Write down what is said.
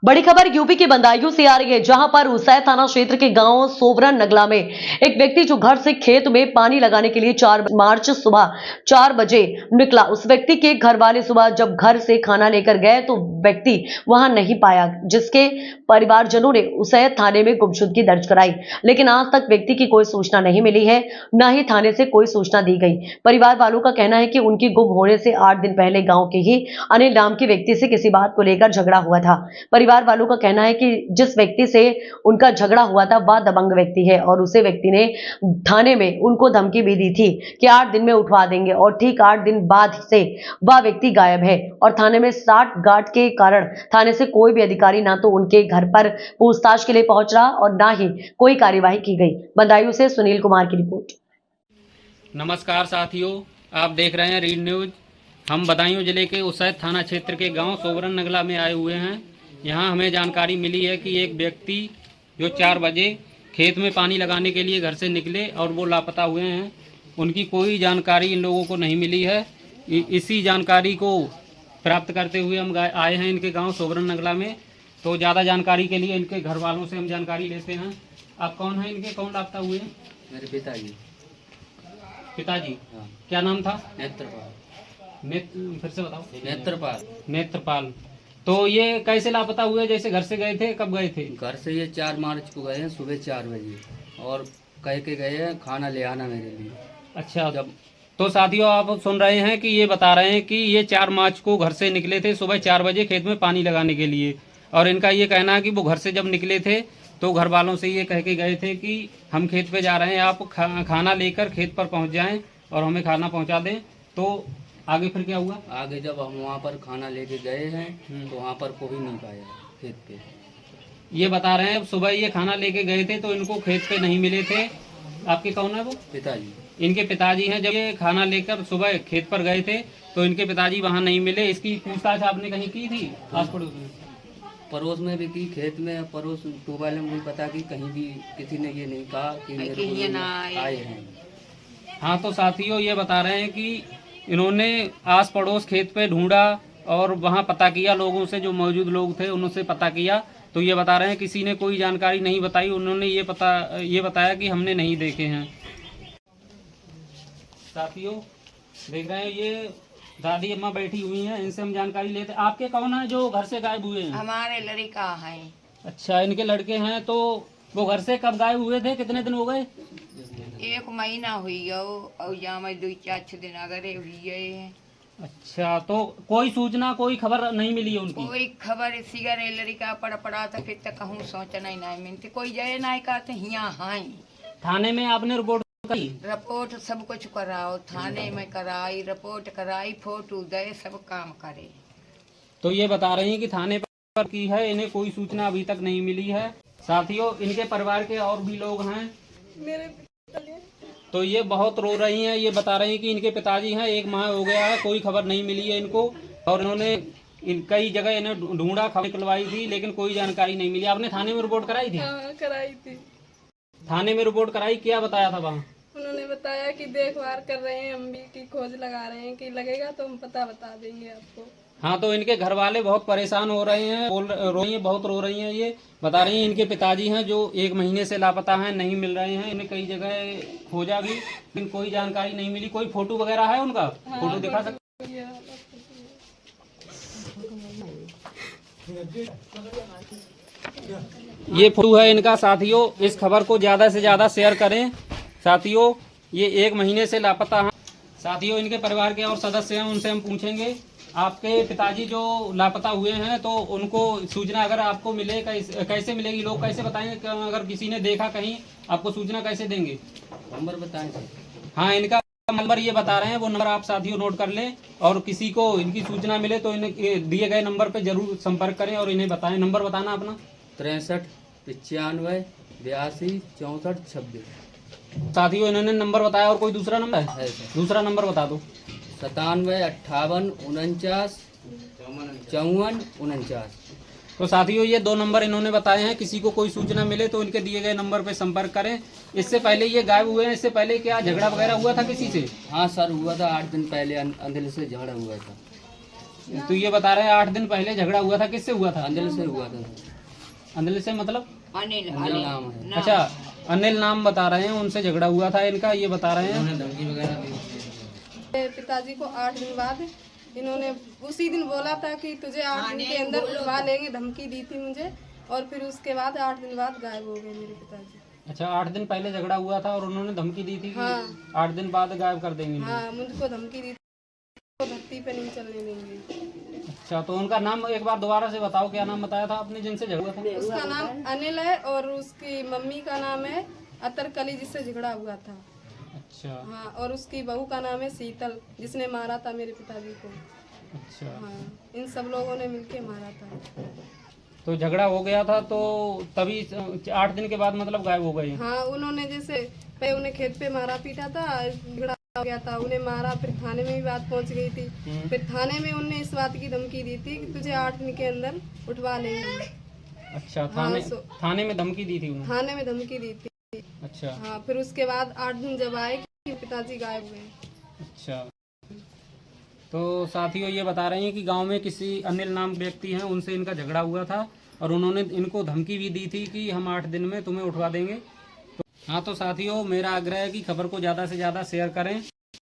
बड़ी खबर यूपी के बदायूं से आ रही है, जहां पर उसैद थाना क्षेत्र के गांव सोवरन नगला में एक व्यक्ति जो घर से खेत में पानी लगाने के लिए 4 मार्च सुबह 4 बजे निकला। उस व्यक्ति के घर वाले सुबह जब घर से खाना लेकर गए तो व्यक्ति वहां नहीं पाया, जिसके परिवारजनों ने उसैद थाने में गुमशुदगी दर्ज कराई, लेकिन आज तक व्यक्ति की कोई सूचना नहीं मिली है, न ही थाने से कोई सूचना दी गई। परिवार वालों का कहना है कि उनकी गुम होने से 8 दिन पहले गाँव के ही अनिल नाम के व्यक्ति से किसी बात को लेकर झगड़ा हुआ था। परिवार वालों का कहना है कि जिस व्यक्ति से उनका झगड़ा हुआ था वह दबंग व्यक्ति है और उसे व्यक्ति ने थाने में उनको धमकी भी दी थी कि 8 दिन में उठवा देंगे, और ठीक 8 दिन बाद से वह व्यक्ति गायब है और थाने में 60 गार्ड के कारण थाने से कोई भी अधिकारी ना तो उनके घर पर पूछताछ के लिए पहुंच रहा और ना ही कोई कार्यवाही की गई। बदायूं से सुनील कुमार की रिपोर्ट। नमस्कार साथियों, आप देख रहे हैं रीड न्यूज। हम बदायूं जिले के उसैद थाना क्षेत्र के गांव सोवरन नगला में आए हुए हैं। यहां हमें जानकारी मिली है कि एक व्यक्ति जो 4 बजे खेत में पानी लगाने के लिए घर से निकले और वो लापता हुए हैं। उनकी कोई जानकारी इन लोगों को नहीं मिली है। इसी जानकारी को प्राप्त करते हुए हम आए हैं इनके गांव सोवरन नगला में। तो ज़्यादा जानकारी के लिए इनके घर वालों से हम जानकारी लेते हैं। आप कौन हैं इनके, कौन लापता हुए हैं? मेरे पिताजी। पिताजी? हाँ। क्या नाम था? नेत्रपाल। फिर से बताओ। नेत्रपाल। नेत्रपाल। तो ये कैसे लापता हुए? जैसे घर से गए थे, कब गए थे? घर से ये 4 मार्च को गए हैं सुबह 4 बजे और कह के गए हैं खाना ले आना मेरे लिए। अच्छा, जब तो साथियों आप सुन रहे हैं कि ये बता रहे हैं कि ये 4 मार्च को घर से निकले थे सुबह 4 बजे खेत में पानी लगाने के लिए, और इनका ये कहना है कि वो घर से जब निकले थे तो घर वालों से ये कह के गए थे कि हम खेत पे जा रहे हैं, आप खाना लेकर खेत पर पहुंच जाएं और हमें खाना पहुंचा दें। तो आगे फिर क्या हुआ? आगे जब हम वहाँ पर खाना लेके गए हैं तो वहाँ पर कोई नहीं पाया खेत पे। ये बता रहे हैं सुबह ये खाना लेके गए थे तो इनको खेत पे नहीं मिले थे। आपके कौन है वो? पिताजी। इनके पिताजी हैं। जब ये खाना लेकर सुबह खेत पर गए थे तो इनके पिताजी वहाँ नहीं मिले। इसकी पूछताछ आपने कहीं की थी? आस पड़ोस में? पड़ोस में भी की, खेत में, पड़ोस टूबेल में भी पता की, कहीं भी किसी ने ये नहीं कहा कि मेरे को आए हैं। हाँ, तो साथियों ये बता रहे हैं कि इन्होंने आस पड़ोस खेत पे ढूंढा और वहाँ पता किया, लोगों से जो मौजूद लोग थे उनसे पता किया, तो ये बता रहे हैं किसी ने कोई जानकारी नहीं बताई। उन्होंने ये बताया कि हमने नहीं देखे हैं। साथियों देख रहे हैं ये दादी अम्मा बैठी हुई हैं, इनसे हम जानकारी लेते। आपके कौन है जो घर से गायब हुए हैं? हमारे लड़का है। अच्छा, इनके लड़के हैं। तो वो घर से कब गायब हुए थे? कितने दिन हो गए? 1 महीना हुई गो और यहाँ में 2-4 दिन अगरे हुई है। अच्छा, तो कोई सूचना, कोई खबर नहीं मिली है उनकी? कोई खबर सिगरे लड़का पड़ा था, फिर तक कहूँ सोचना ही नहीं मिलती, कोई जाए नहीं कहते यहाँ है। थाने में आपने रिपोर्ट करी? रिपोर्ट सब कुछ कराओ, थाने में कराई, रिपोर्ट कराई, फोटो दे, सब काम करे। तो ये बता रही हैं कि थाने पर की है, इन्हें कोई सूचना अभी तक नहीं मिली है। साथियों इनके परिवार के और भी लोग हैं, तो ये बहुत रो रही हैं। ये बता रही हैं कि इनके पिताजी हैं, 1 माह हो गया है, कोई खबर नहीं मिली है इनको, और इन्होंने कई जगह इन्हें ढूंढा, खबर निकलवाई थी, लेकिन कोई जानकारी नहीं मिली। आपने थाने में रिपोर्ट कराई थी? हाँ, कराई थी। थाने में रिपोर्ट कराई, क्या बताया था वहाँ? उन्होंने बताया कि देखभाल कर रहे हैं, हम भी की खोज लगा रहे हैं, कि लगेगा तो हम पता बता देंगे आपको। हाँ, तो इनके घर वाले बहुत परेशान हो रहे हैं, रो रही हैं, बहुत रो रही हैं। ये बता रही हैं इनके पिताजी हैं जो 1 महीने से लापता हैं, नहीं मिल रहे हैं। इन्हें कई जगह खोजा भी, लेकिन कोई जानकारी नहीं मिली। कोई फोटो वगैरह है उनका? हाँ, फोटो दिखा सकते? ये फोटो है इनका। साथियों इस खबर को ज्यादा से ज्यादा शेयर करें। साथियों ये 1 महीने से लापता हैं। साथियों इनके परिवार के और सदस्य हैं, उनसे हम पूछेंगे। आपके पिताजी जो लापता हुए हैं तो उनको सूचना अगर आपको मिले, कैसे मिलेगी? लोग कैसे बताएंगे? अगर किसी ने देखा कहीं, आपको सूचना कैसे देंगे? नंबर बताएं। हाँ, इनका नंबर ये बता रहे हैं, वो नंबर आप साथियों नोट कर लें, और किसी को इनकी सूचना मिले तो इन्हें दिए गए नंबर पे जरूर संपर्क करें और इन्हें बताएं। नंबर बताना अपना। 63 95 82 64 26। साथियों इन्होंने नंबर बताया, और कोई दूसरा नंबर है? दूसरा नंबर बता दो। 97 58 49 54 49। तो साथियों ये 2 नंबर इन्होंने बताए हैं। किसी को कोई सूचना मिले तो इनके दिए गए नंबर पे संपर्क करें। इससे पहले ये गायब हुए हैं, इससे पहले क्या झगड़ा वगैरह हुआ था किसी से? हाँ सर, हुआ था 8 दिन पहले, अंधेले से झगड़ा हुआ था। तो ये बता रहे हैं 8 दिन पहले झगड़ा हुआ था, किससे हुआ था? अंजल से हुआ था। अनिल से मतलब? अनिल अंजल नाम है। अच्छा, अनिल नाम बता रहे हैं, उनसे झगड़ा हुआ था इनका, ये बता रहे हैं। उन्होंने धमकी वगैरह दी थी। पिताजी को 8 दिन बाद इन्होंने उसी दिन बोला था कि तुझे 8 दिन के अंदर उठवा लेंगे, धमकी दी थी मुझे। और फिर उसके बाद 8 दिन बाद गायब हो गए मेरे पिताजी। अच्छा, 8 दिन पहले झगड़ा हुआ था और उन्होंने धमकी दी थी कि हाँ। 8 दिन बाद गायब कर देंगे। हाँ, मुझको धमकी दी थी, वो धरती पे नहीं चलने देंगे। अच्छा, तो उनका नाम एक बार दोबारा से बताओ, क्या नाम बताया था आपने जिनसे झगड़ा था? उसका नाम अनिल है और उसकी मम्मी का नाम है अतरकली, जिससे झगड़ा हुआ था। अच्छा हाँ, और उसकी बहू का नाम है शीतल, जिसने मारा था मेरे पिताजी को। अच्छा, हाँ, इन सब लोगों ने मिलके मारा था। तो झगड़ा हो गया था तो तभी 8 दिन के बाद मतलब गायब हो गए। हाँ, उन्होंने जैसे पहले उन्हें खेत पे मारा पीटा था, झगड़ा हो गया था, उन्हें मारा, फिर थाने में भी बात पहुंच गई थी। फिर थाने में उनने इस बात की धमकी दी थी कि तुझे 8 दिन के अंदर उठवा लेंगे। अच्छा, हाँ, थाने में धमकी दी थी उन्होंने? थाने में धमकी दी थी। अच्छा हाँ, फिर उसके बाद 8 दिन जब आए कि पिताजी गायब हुए। अच्छा, तो साथियों ये बता रहे हैं कि गांव में किसी अनिल नाम व्यक्ति हैं, उनसे इनका झगड़ा हुआ था और उन्होंने इनको धमकी भी दी थी कि हम 8 दिन में तुम्हें उठवा देंगे। हाँ, तो साथियों मेरा आग्रह है कि खबर को ज़्यादा से ज़्यादा शेयर करें।